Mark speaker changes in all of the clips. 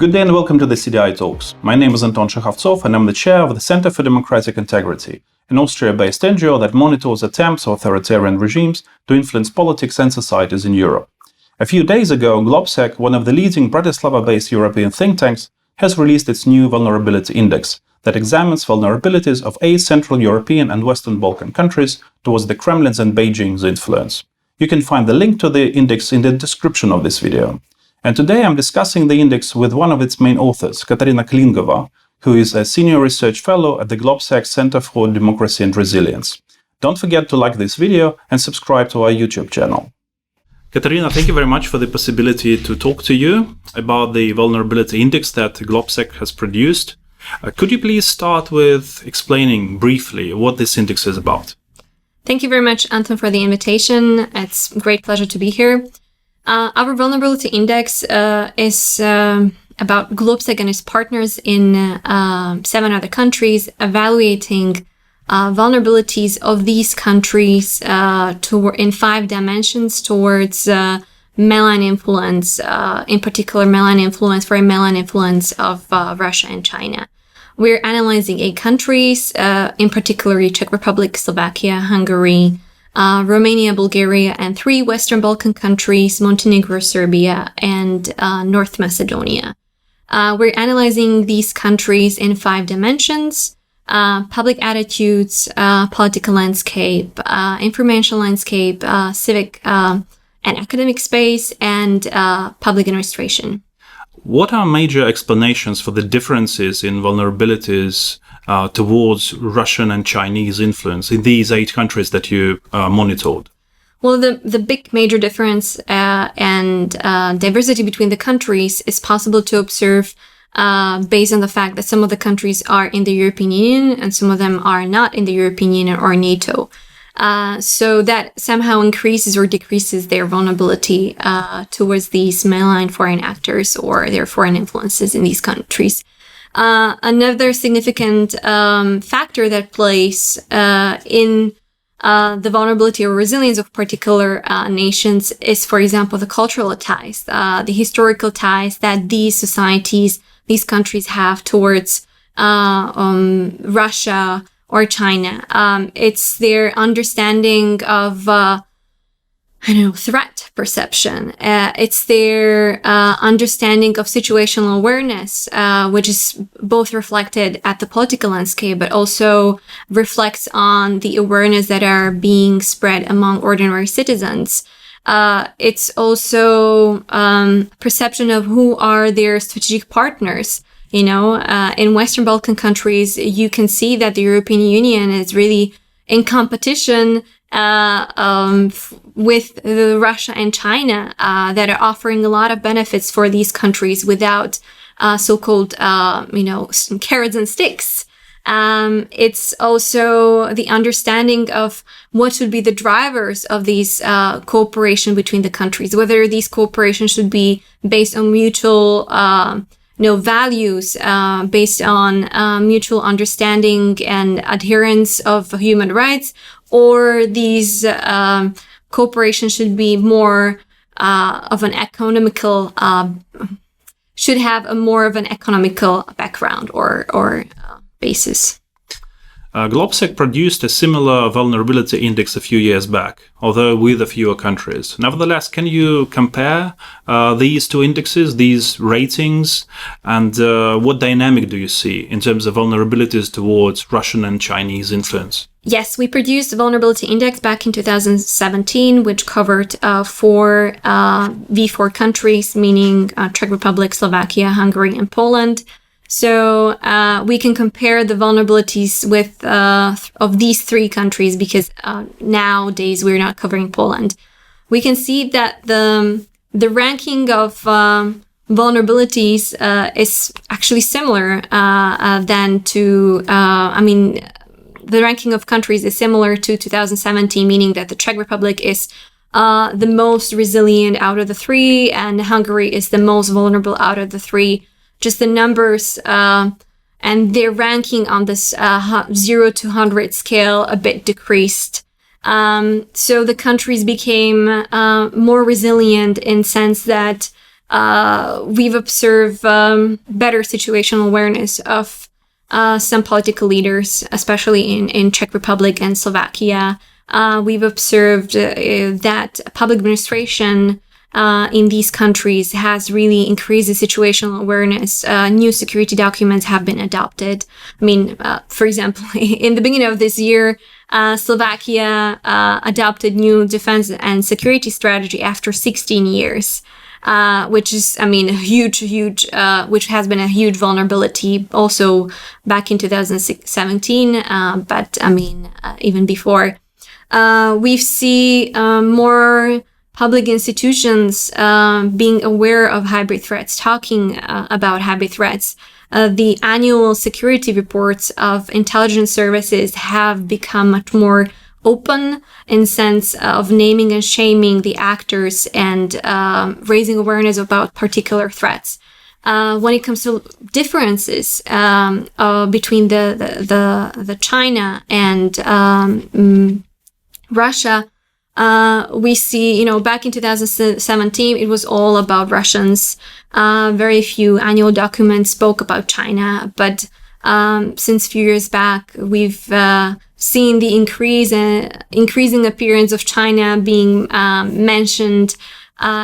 Speaker 1: Good day and welcome to the CDI Talks. My name is Anton Shekhovtsov and I'm the chair of the Center for Democratic Integrity, an Austria-based NGO that monitors attempts of authoritarian regimes to influence politics and societies in Europe. A few days ago, GLOBSEC, one of the leading Bratislava-based European think tanks, has released its new vulnerability index that examines vulnerabilities of 8 Central European and Western Balkan countries towards the Kremlin's and Beijing's influence. You can find the link to the index in the description of this video. And today I'm discussing the index with one of its main authors, Katarína Klingová, who is a senior research fellow at the GLOBSEC Center for Democracy and Resilience. Don't forget to like this video and subscribe to our YouTube channel. Katarína, thank you very much for the possibility to talk to you about the vulnerability index that GLOBSEC has produced. Could you please start with explaining briefly what this index is about?
Speaker 2: Thank you very much, Anton, for the invitation. It's a great pleasure to be here. Our vulnerability index is about GLOBSEC and its partners in 7 other countries, evaluating vulnerabilities of these countries in 5 dimensions towards malign influence, in particular malign influence of Russia and China. We're analyzing 8 countries, in particular Czech Republic, Slovakia, Hungary, Romania, Bulgaria, and 3 Western Balkan countries, Montenegro, Serbia, and North Macedonia. We're analyzing these countries in 5 dimensions: public attitudes, political landscape, information landscape, civic and academic space, and public administration.
Speaker 1: What are major explanations for the differences in vulnerabilities towards Russian and Chinese influence in these 8 countries that you monitored?
Speaker 2: Well, the big major difference and diversity between the countries is possible to observe based on the fact that some of the countries are in the European Union and some of them are not in the European Union or NATO. So that somehow increases or decreases their vulnerability towards these malign foreign actors or their foreign influences in these countries. Another significant factor that plays in the vulnerability or resilience of particular nations is, for example, the cultural ties, the historical ties that these societies, these countries have towards Russia or China. It's their understanding of threat perception. It's their understanding of situational awareness, which is both reflected at the political landscape, but also reflects on the awareness that are being spread among ordinary citizens. It's also perception of who are their strategic partners. In Western Balkan countries, you can see that the European Union is really in competition with Russia and China that are offering a lot of benefits for these countries without so-called, carrots and sticks. It's also the understanding of what should be the drivers of these cooperation between the countries, whether these cooperations should be based on mutual values, based on mutual understanding and adherence of human rights, or these cooperations should be more of an economical, should have a more of an economical background or basis.
Speaker 1: GLOBSEC produced a similar vulnerability index a few years back, although with a fewer countries. Nevertheless, can you compare these 2 indexes, these ratings, and what dynamic do you see in terms of vulnerabilities towards Russian and Chinese influence?
Speaker 2: Yes, we produced the vulnerability index back in 2017, which covered 4 V4 countries, meaning Czech Republic, Slovakia, Hungary, and Poland. So we can compare the vulnerabilities with of these 3 countries because nowadays we're not covering Poland. We can see that the ranking of vulnerabilities is actually similar the ranking of countries is similar to 2017, meaning that the Czech Republic is the most resilient out of the 3 and Hungary is the most vulnerable out of the 3. Just the numbers and their ranking on this 0 to 100 scale a bit decreased. So the countries became more resilient in sense that we've observed better situational awareness of some political leaders, especially in Czech Republic and Slovakia. We've observed that public administration in these countries has really increased the situational awareness. New security documents have been adopted. I mean, for example, in the beginning of this year, Slovakia adopted new defense and security strategy after 16 years, which is, I mean, which has been a huge vulnerability also back in 2017, but I mean, even before. We see more public institutions being aware of hybrid threats, talking about hybrid threats. The annual security reports of intelligence services have become much more open in sense of naming and shaming the actors and raising awareness about particular threats. When it comes to differences between the China and Russia, we see, back in 2017, it was all about Russians. Very few annual documents spoke about China, but since a few years back, we've seen the increasing appearance of China being mentioned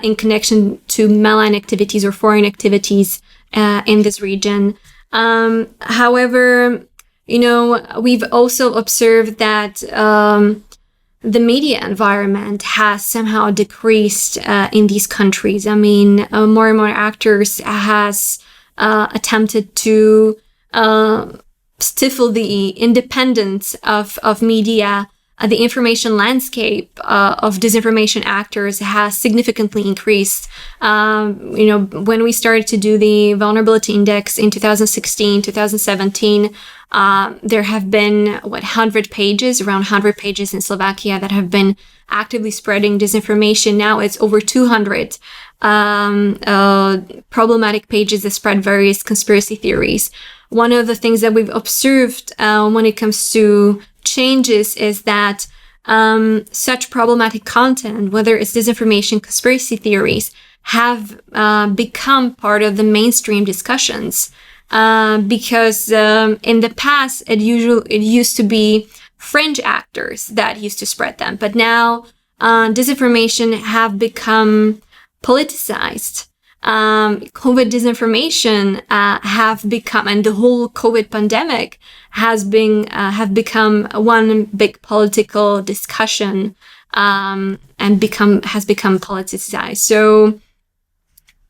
Speaker 2: in connection to malign activities or foreign activities in this region. However, we've also observed that the media environment has somehow decreased in these countries. I mean, more and more actors has attempted to stifle the independence of media. The information landscape of disinformation actors has significantly increased. When we started to do the vulnerability index in 2016, 2017, there have been, around 100 pages in Slovakia that have been actively spreading disinformation. Now it's over 200 problematic pages that spread various conspiracy theories. One of the things that we've observed when it comes to changes is that such problematic content, whether it's disinformation, conspiracy theories, have become part of the mainstream discussions. Because in the past, it used to be fringe actors that used to spread them, but now disinformation have become politicized. COVID disinformation have become, and the whole COVID pandemic have become one big political discussion, and has become politicized. So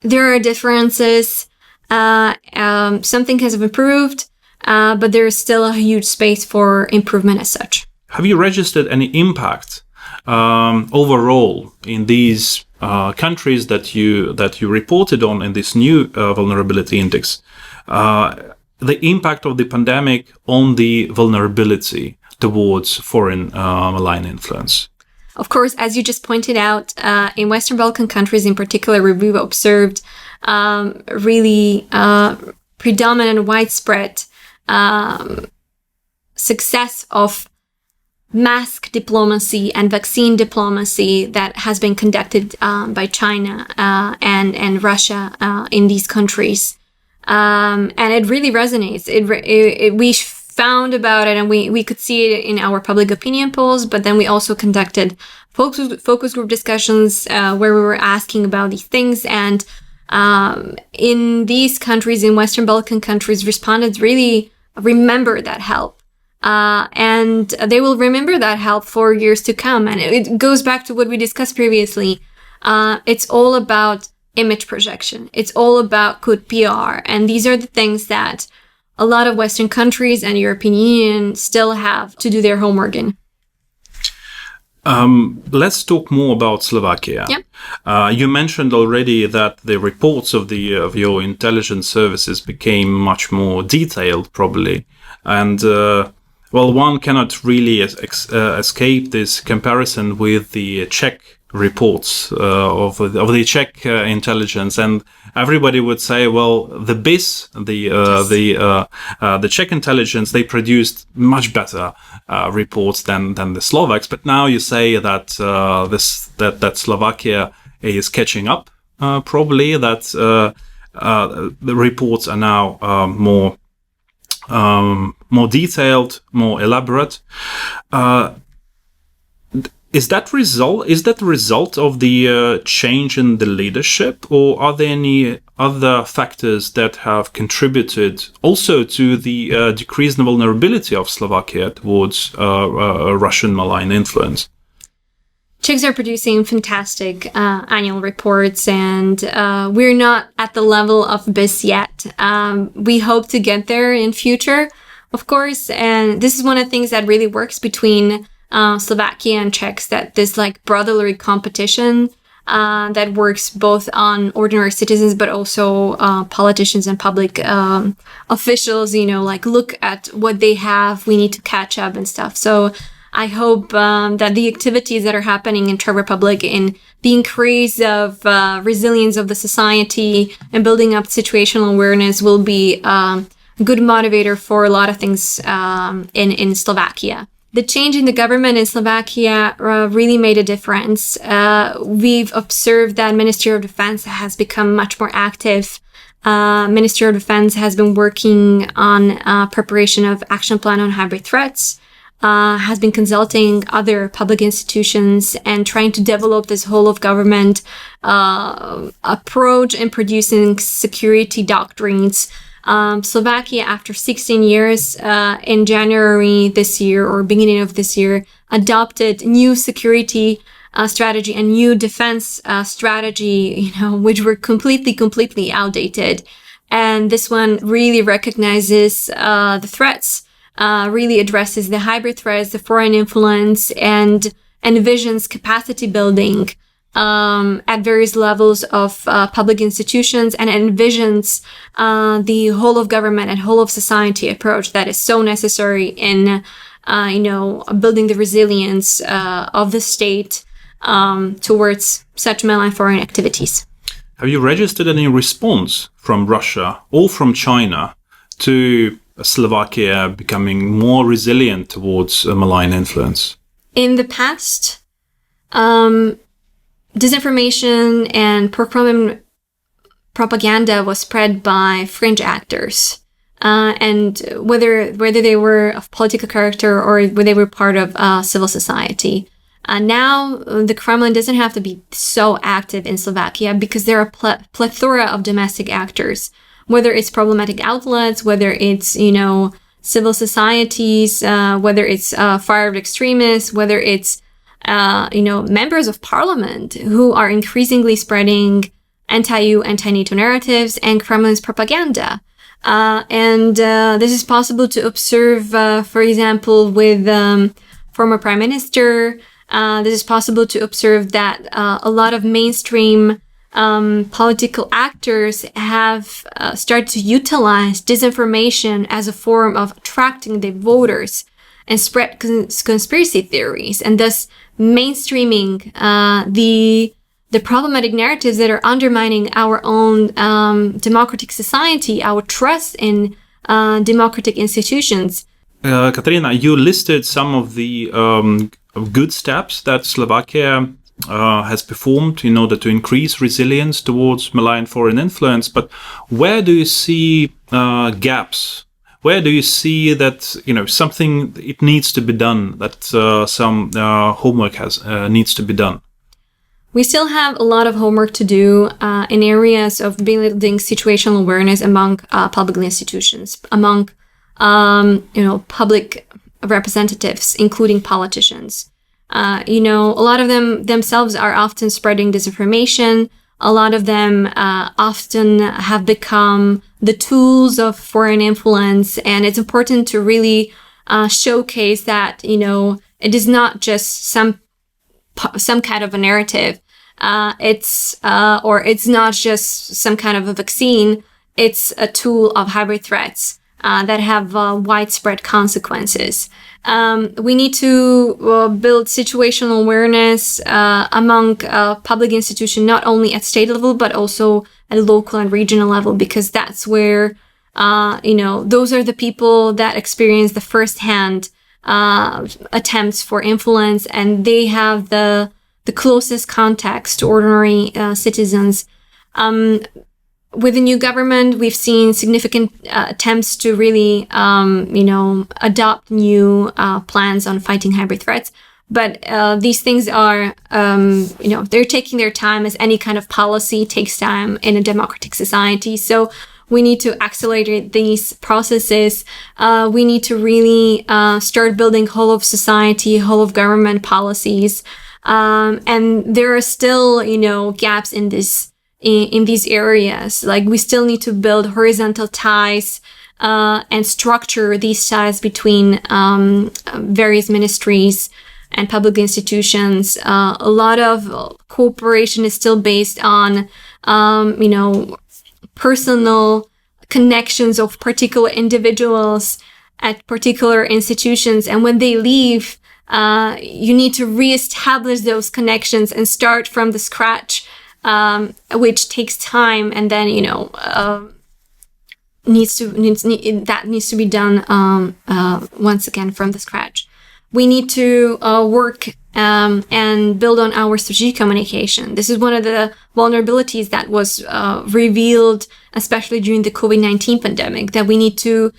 Speaker 2: there are differences. Something has improved, but there is still a huge space for improvement as such.
Speaker 1: Have you registered any impact overall in these countries that you reported on in this new vulnerability index? The impact of the pandemic on the vulnerability towards foreign malign influence?
Speaker 2: Of course, as you just pointed out, in Western Balkan countries in particular, we've observed really predominant, widespread success of mask diplomacy and vaccine diplomacy that has been conducted by China and Russia in these countries. And it really resonates. We found about it, and we could see it in our public opinion polls, but then we also conducted focus group discussions where we were asking about these things. And in these countries, in Western Balkan countries, respondents really remember that help. And they will remember that help for years to come. And it goes back to what we discussed previously. It's all about image projection. It's all about good PR. And these are the things that a lot of Western countries and European Union still have to do their homework in.
Speaker 1: Let's talk more about Slovakia.
Speaker 2: Yep.
Speaker 1: You mentioned already that the reports of your intelligence services became much more detailed, probably. And one cannot really escape this comparison with the Czech reports of the Czech intelligence, and everybody would say, well, the BIS, the Czech intelligence, they produced much better reports than the Slovaks. But now you say that that Slovakia is catching up probably that the reports are now more detailed, more elaborate. Is that the result of the change in the leadership, or are there any other factors that have contributed also to the decreased vulnerability of Slovakia towards Russian malign influence?
Speaker 2: Czechs are producing fantastic annual reports, and we're not at the level of BIS yet. We hope to get there in future, of course, and this is one of the things that really works between Slovakia and Czechs, that this like brotherly competition that works both on ordinary citizens but also politicians and public officials, like look at what they have, we need to catch up and stuff. So I hope that the activities that are happening in Czech Republic in the increase of resilience of the society and building up situational awareness will be a good motivator for a lot of things in Slovakia. The change in the government in Slovakia really made a difference. We've observed that Ministry of Defense has become much more active. Ministry of Defense has been working on preparation of action plan on hybrid threats, has been consulting other public institutions and trying to develop this whole of government approach in producing security doctrines. Slovakia, after 16 years, in January this year or beginning of this year, adopted new security strategy and new defense strategy, which were completely outdated. And this one really recognizes the threats, really addresses the hybrid threats, the foreign influence, and envisions capacity building at various levels of public institutions, and envisions the whole of government and whole of society approach that is so necessary in building the resilience of the state towards such malign foreign activities.
Speaker 1: Have you registered any response from Russia or from China to Slovakia becoming more resilient towards malign influence?
Speaker 2: In the past, disinformation and pro-Kremlin propaganda was spread by fringe actors, and whether they were of political character or whether they were part of civil society. Now, the Kremlin doesn't have to be so active in Slovakia because there are plethora of domestic actors, whether it's problematic outlets, whether it's, civil societies, whether it's far-right extremists, whether it's members of parliament who are increasingly spreading anti-EU, anti-NATO narratives and Kremlin's propaganda. And this is possible to observe, for example, with former prime minister. This is possible to observe that a lot of mainstream political actors have started to utilize disinformation as a form of attracting the voters and spread conspiracy theories, and thus mainstreaming the problematic narratives that are undermining our own democratic society, our trust in democratic institutions.
Speaker 1: Katarína, you listed some of the good steps that Slovakia has performed in order to increase resilience towards malign foreign influence, but where do you see gaps? Where do you see that something it needs to be done, that some homework needs to be done?
Speaker 2: We still have a lot of homework to do in areas of building situational awareness among public institutions, among public representatives, including politicians. A lot of them themselves are often spreading disinformation. A lot of them often have become the tools of foreign influence, and it's important to really showcase that it is not just some kind of a narrative. It's not just some kind of a vaccine. It's a tool of hybrid threats that have widespread consequences. We need to build situational awareness among public institutions, not only at state level, but also at local and regional level, because that's where, those are the people that experience the firsthand attempts for influence, and they have the closest contacts to ordinary citizens. With the new government, we've seen significant attempts to really, adopt new plans on fighting hybrid threats. But these things are, they're taking their time, as any kind of policy takes time in a democratic society. So we need to accelerate these processes. We need to really start building whole of society, whole of government policies. And there are still, gaps in these areas. Like, we still need to build horizontal ties and structure these ties between various ministries and public institutions. A lot of cooperation is still based on, personal connections of particular individuals at particular institutions. And when they leave, you need to reestablish those connections and start from the scratch, which takes time. And then, that needs to be done once again from the scratch. We need to work and build on our strategic communication. This is one of the vulnerabilities that was revealed, especially during the COVID-19 pandemic, that we need to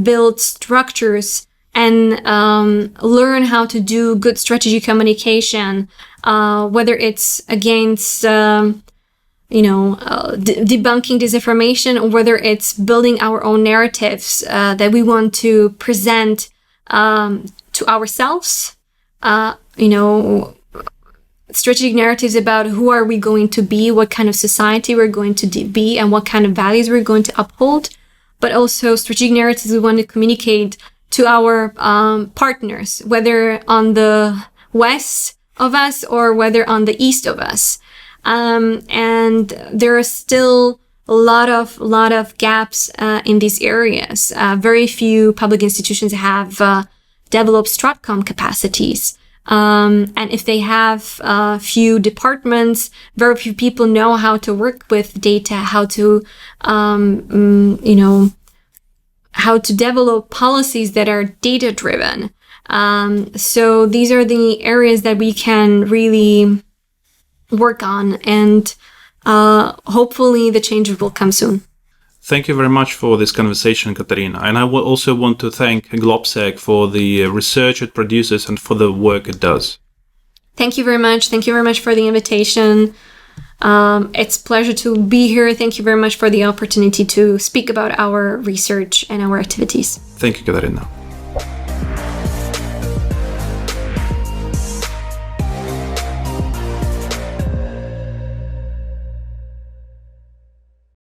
Speaker 2: build structures and learn how to do good strategic communication, whether it's against debunking disinformation, or whether it's building our own narratives that we want to present to ourselves, strategic narratives about who are we going to be, what kind of society we're going to be, and what kind of values we're going to uphold, but also strategic narratives we want to communicate to our partners, whether on the west of us or whether on the east of us. And there are still a lot of gaps in these areas. Very few public institutions have developed Stratcom capacities. And if they have few departments, very few people know how to work with data, how to develop policies that are data driven. So these are the areas that we can really work on, and hopefully the change will come soon.
Speaker 1: Thank you very much for this conversation, Katarína. And I will also want to thank GLOBSEC for the research it produces and for the work it does.
Speaker 2: Thank you very much. Thank you very much for the invitation. It's a pleasure to be here. Thank you very much for the opportunity to speak about our research and our activities.
Speaker 1: Thank you, Katarína.